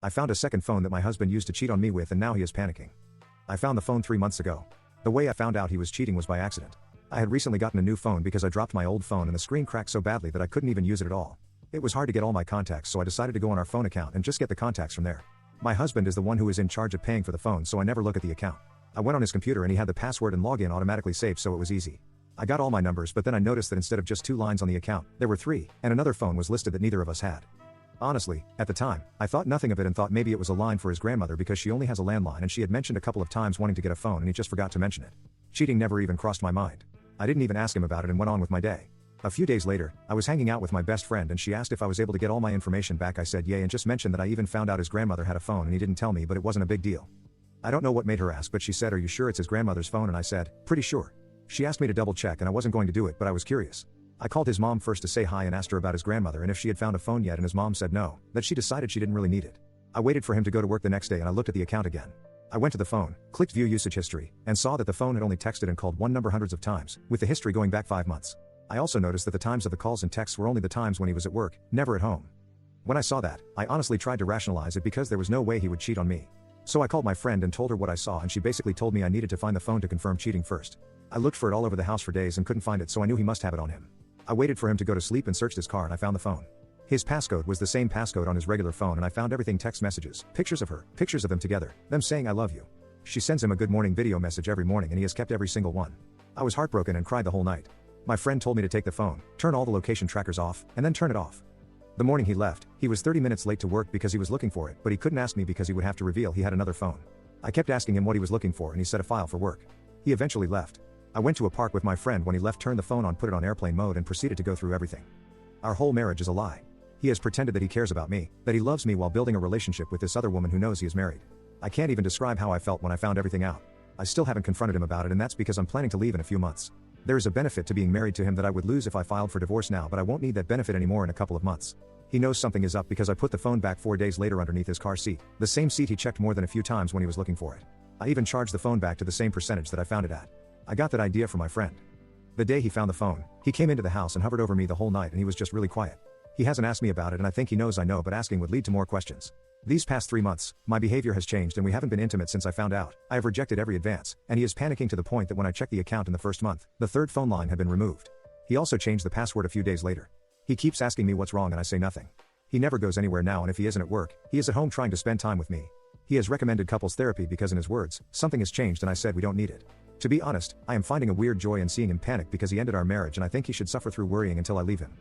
I found a second phone that my husband used to cheat on me with, and now he is panicking. I found the phone 3 months ago. The way I found out he was cheating was by accident. I had recently gotten a new phone because I dropped my old phone and the screen cracked so badly that I couldn't even use it at all. It was hard to get all my contacts, so I decided to go on our phone account and just get the contacts from there. My husband is the one who is in charge of paying for the phone, so I never look at the account. I went on his computer and he had the password and login automatically saved, so it was easy. I got all my numbers, but then I noticed that instead of just 2 lines on the account, there were 3, and another phone was listed that neither of us had. Honestly, at the time, I thought nothing of it and thought maybe it was a line for his grandmother because she only has a landline and she had mentioned a couple of times wanting to get a phone and he just forgot to mention it. Cheating never even crossed my mind. I didn't even ask him about it and went on with my day. A few days later, I was hanging out with my best friend and she asked if I was able to get all my information back. I said yay and just mentioned that I even found out his grandmother had a phone and he didn't tell me, but it wasn't a big deal. I don't know what made her ask, but she said, "Are you sure it's his grandmother's phone?" And I said, "Pretty sure." She asked me to double check and I wasn't going to do it, but I was curious. I called his mom first to say hi and asked her about his grandmother and if she had found a phone yet, and his mom said no, that she decided she didn't really need it. I waited for him to go to work the next day and I looked at the account again. I went to the phone, clicked view usage history, and saw that the phone had only texted and called one number hundreds of times, with the history going back 5 months. I also noticed that the times of the calls and texts were only the times when he was at work, never at home. When I saw that, I honestly tried to rationalize it because there was no way he would cheat on me. So I called my friend and told her what I saw, and she basically told me I needed to find the phone to confirm cheating first. I looked for it all over the house for days and couldn't find it, so I knew he must have it on him. I waited for him to go to sleep and searched his car and I found the phone. His passcode was the same passcode on his regular phone and I found everything: text messages, pictures of her, pictures of them together, them saying "I love you." She sends him a good morning video message every morning and he has kept every single one. I was heartbroken and cried the whole night. My friend told me to take the phone, turn all the location trackers off, and then turn it off. The morning he left, he was 30 minutes late to work because he was looking for it, but he couldn't ask me because he would have to reveal he had another phone. I kept asking him what he was looking for and he said a file for work. He eventually left. I went to a park with my friend. When he left, turned the phone on, put it on airplane mode, and proceeded to go through everything. Our whole marriage is a lie. He has pretended that he cares about me, that he loves me, while building a relationship with this other woman who knows he is married. I can't even describe how I felt when I found everything out. I still haven't confronted him about it, and that's because I'm planning to leave in a few months. There is a benefit to being married to him that I would lose if I filed for divorce now, but I won't need that benefit anymore in a couple of months. He knows something is up because I put the phone back 4 days later underneath his car seat, the same seat he checked more than a few times when he was looking for it. I even charged the phone back to the same percentage that I found it at. I got that idea from my friend. The day he found the phone, he came into the house and hovered over me the whole night, and he was just really quiet. He hasn't asked me about it, and I think he knows I know, but asking would lead to more questions. These past 3 months, my behavior has changed and we haven't been intimate since I found out. I have rejected every advance, and he is panicking to the point that when I checked the account in the first month, the 3rd phone line had been removed. He also changed the password a few days later. He keeps asking me what's wrong and I say nothing. He never goes anywhere now, and if he isn't at work, he is at home trying to spend time with me. He has recommended couples therapy because, in his words, something has changed, and I said we don't need it. To be honest, I am finding a weird joy in seeing him panic because he ended our marriage, and I think he should suffer through worrying until I leave him.